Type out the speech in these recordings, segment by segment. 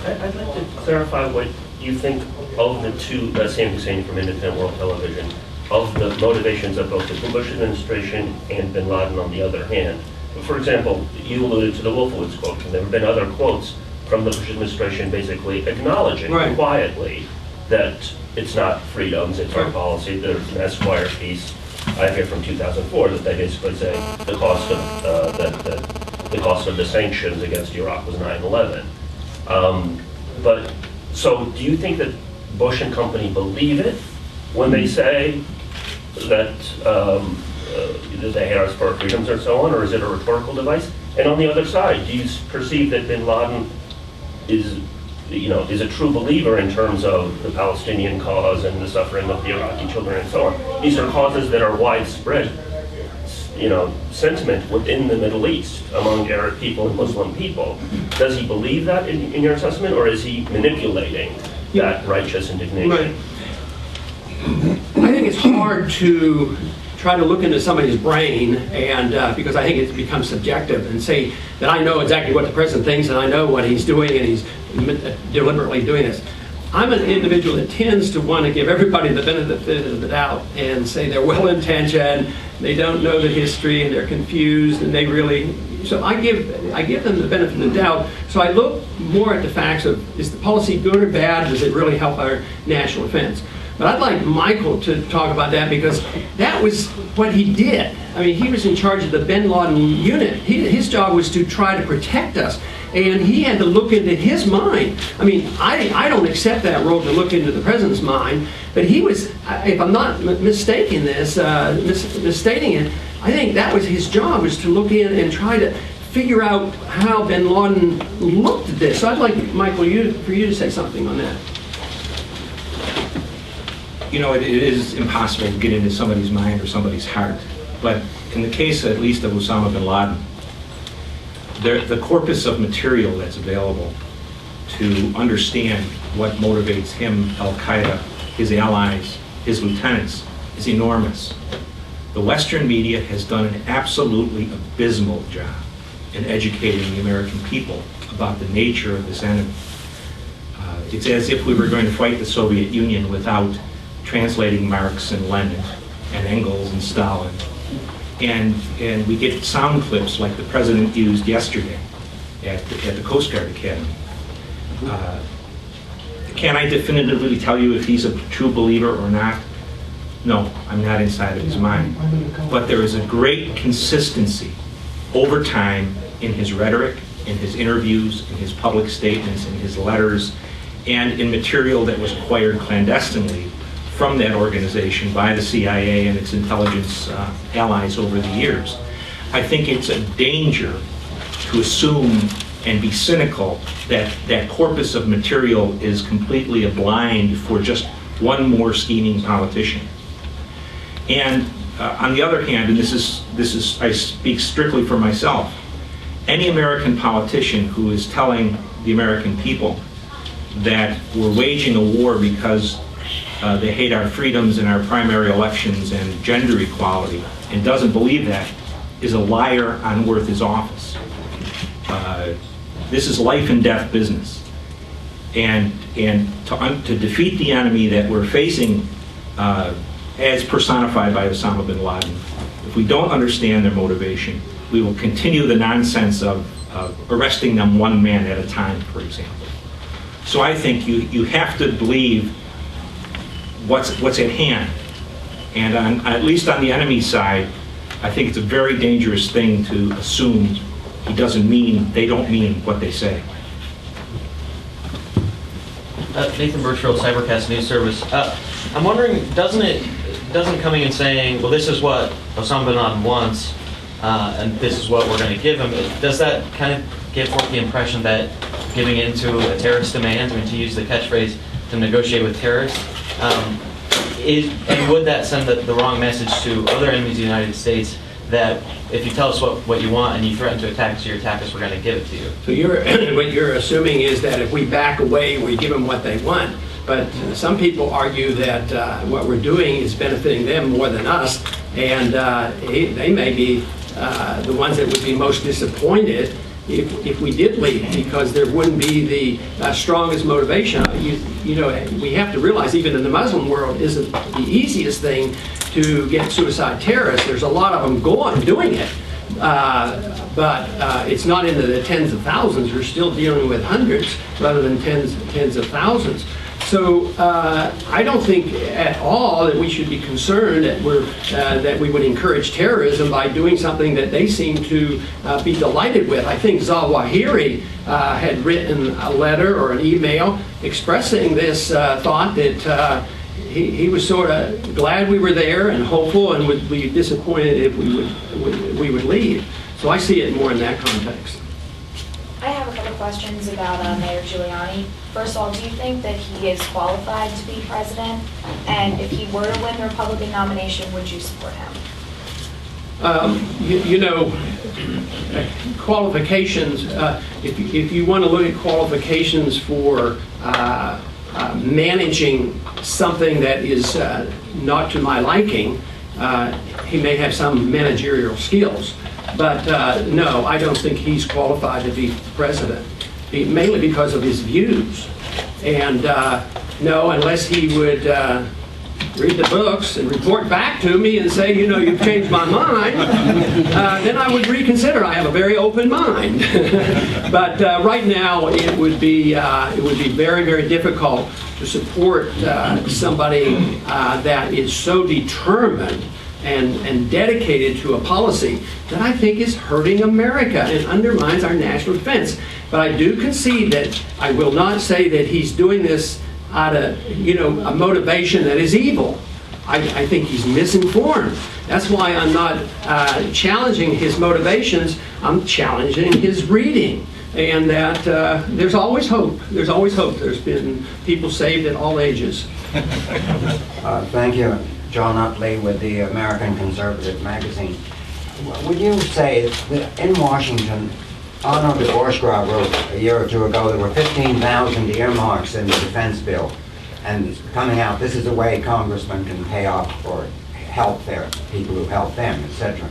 I'd like to clarify what you think of the two, Sam Hussein from Independent World Television, of the motivations of both the Bush administration and bin Laden on the other hand. For example, you alluded to the Wolfowitz quote, and there have been other quotes from the Bush administration basically acknowledging quietly that it's not freedoms, it's our policy. There's an Esquire piece I hear from 2004 that they basically say the cost of the cost of the sanctions against Iraq was 9/11. But so, do you think that Bush and company believe it when they say that they hate us for our freedoms or so on, or is it a rhetorical device? And on the other side, do you perceive that bin Laden is a true believer in terms of the Palestinian cause and the suffering of the Iraqi children and so on? These are causes that are widespread, sentiment within the Middle East among Arab people and Muslim people. Does he believe that in your assessment, or is he manipulating that righteous indignation? Right. I think it's hard to try to look into somebody's brain, and because I think it becomes subjective, and say that I know exactly what the president thinks and I know what he's doing and he's deliberately doing this. I'm an individual that tends to want to give everybody the benefit of the doubt and say they're well-intentioned, they don't know the history, and they're confused, and they really. So I give them the benefit of the doubt. So I look more at the facts of, is the policy good or bad? Does it really help our national defense? But I'd like Michael to talk about that, because that was what he did. I mean, he was in charge of the bin Laden unit. His job was to try to protect us. And he had to look into his mind. I mean, I don't accept that role to look into the president's mind, but he was, if I'm not mistaking this, misstating it, I think that was his job, was to look in and try to figure out how bin Laden looked at this. So I'd like, Michael, for you to say something on that. It is impossible to get into somebody's mind or somebody's heart. But in the case, at least, of Osama bin Laden, the corpus of material that's available to understand what motivates him, Al-Qaeda, his allies, his lieutenants, is enormous. The Western media has done an absolutely abysmal job in educating the American people about the nature of this enemy. It's as if we were going to fight the Soviet Union without translating Marx and Lenin and Engels and Stalin. And we get sound clips like the president used yesterday at the Coast Guard Academy. Can I definitively tell you if he's a true believer or not? No, I'm not inside of his mind. But there is a great consistency over time in his rhetoric, in his interviews, in his public statements, in his letters, and in material that was acquired clandestinely from that organization by the CIA and its intelligence allies over the years. I think it's a danger to assume and be cynical that that corpus of material is completely a blind for just one more scheming politician. And on the other hand, and this is I speak strictly for myself, any American politician who is telling the American people that we're waging a war because they hate our freedoms and our primary elections and gender equality, and doesn't believe that, is a liar unworth his office. This is life and death business. And to defeat the enemy that we're facing as personified by Osama bin Laden, if we don't understand their motivation, we will continue the nonsense of arresting them one man at a time, for example. So I think you have to believe what's at hand. And at least on the enemy side, I think it's a very dangerous thing to assume they don't mean what they say. Nathan Birchfield, Cybercast News Service. I'm wondering, doesn't coming and saying, well, this is what Osama bin Laden wants, and this is what we're going to give him, does that kind of give forth the impression that giving in to a terrorist demand, I mean, to use the catchphrase, to negotiate with terrorists, and would that send the wrong message to other enemies of the United States, that if you tell us what you want and you threaten to attack us, so you attack us, we're going to give it to you? So what you're assuming is that if we back away, we give them what they want. But some people argue that what we're doing is benefiting them more than us, and they may be the ones that would be most disappointed if we did leave, because there wouldn't be the strongest motivation. You know, we have to realize even in the Muslim world isn't the easiest thing to get suicide terrorists. There's a lot of them doing it. But it's not into the tens of thousands. We're still dealing with hundreds rather than tens of thousands. So I don't think at all that we should be concerned that we would encourage terrorism by doing something that they seem to be delighted with. I think Zawahiri had written a letter or an email expressing this thought that he was sort of glad we were there and hopeful, and would be disappointed if we would leave. So I see it more in that context. I have a couple questions about Mayor Giuliani. First of all, do you think that he is qualified to be president? And if he were to win the Republican nomination, would you support him? You know, qualifications, if you want to look at qualifications for managing something that is not to my liking, he may have some managerial skills. But no, I don't think he's qualified to be president, mainly because of his views. And no, unless he would read the books and report back to me and say, you know, you've changed my mind, then I would reconsider. I have a very open mind. But right now, it would be very, very difficult to support somebody that is so determined and dedicated to a policy that I think is hurting America and undermines our national defense. But I do concede that I will not say that he's doing this out of, you know, a motivation that is evil. I think he's misinformed. That's why I'm not challenging his motivations. I'm challenging his reading. And that there's always hope. There's always hope. There's been people saved at all ages. Thank you. John Utley with the American Conservative magazine. Would you say that in Washington, Arnold de Bourgeois wrote a year or two ago there were 15,000 earmarks in the defense bill, and coming out, this is the way congressmen can pay off or help their people who help them, etc.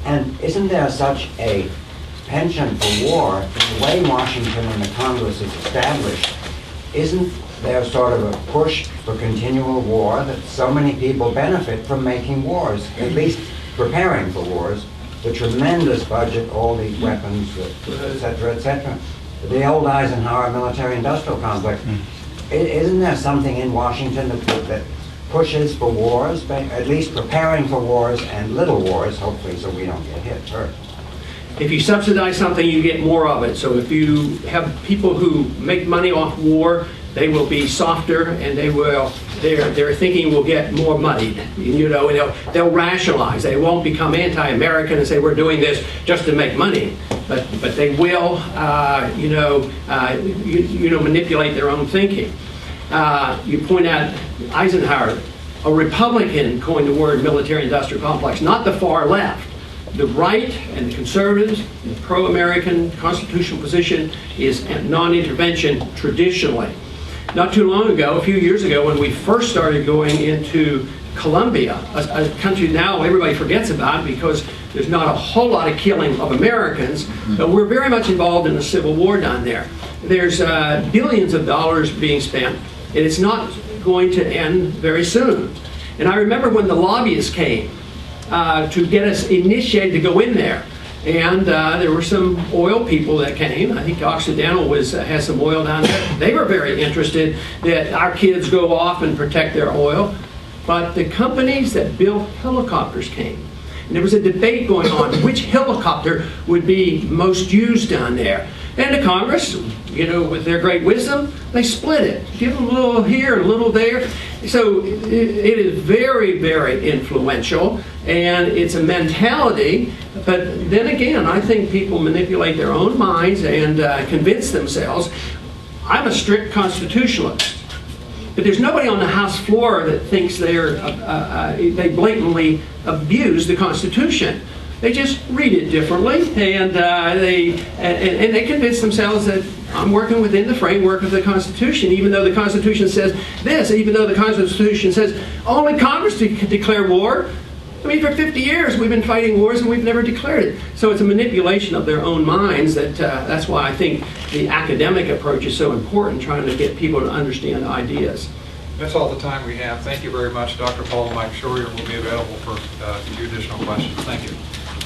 And isn't there such a penchant for war, the way Washington and the Congress is established? Isn't there sort of a push for continual war that so many people benefit from making wars, at least preparing for wars, the tremendous budget, all these weapons, et cetera, the old Eisenhower military-industrial complex. Isn't there something in Washington that pushes for wars, at least preparing for wars and little wars, hopefully, so we don't get hit first? If you subsidize something, you get more of it. So if you have people who make money off war, they will be softer, and their thinking will get more muddied. You know, they'll rationalize. They won't become anti-American and say we're doing this just to make money, but they will, manipulate their own thinking. You point out Eisenhower, a Republican coined the word military-industrial complex, not the far left. The right and the conservatives, the pro-American constitutional position is non-intervention traditionally. Not too long ago, a few years ago, when we first started going into Colombia, a country now everybody forgets about because there's not a whole lot of killing of Americans, but we're very much involved in the Civil War down there. There's billions of dollars being spent, and it's not going to end very soon. And I remember when the lobbyists came to get us initiated to go in there. And there were some oil people that came. I think Occidental has some oil down there. They were very interested that our kids go off and protect their oil. But the companies that built helicopters came. And there was a debate going on which helicopter would be most used down there. And the Congress, you know, with their great wisdom, they split it. Give them a little here and a little there. So it is very, very influential, and it's a mentality. But then again, I think people manipulate their own minds and convince themselves. I'm a strict constitutionalist. But there's nobody on the House floor that thinks they blatantly abuse the Constitution. They just read it differently, and they convince themselves that I'm working within the framework of the Constitution, even though the Constitution says this, even though the Constitution says only Congress can declare war. I mean, for 50 years, we've been fighting wars and we've never declared it. So it's a manipulation of their own minds that's why I think the academic approach is so important, trying to get people to understand ideas. That's all the time we have. Thank you very much. Dr. Paul and Mike Scheuer will be available for a few additional questions. Thank you.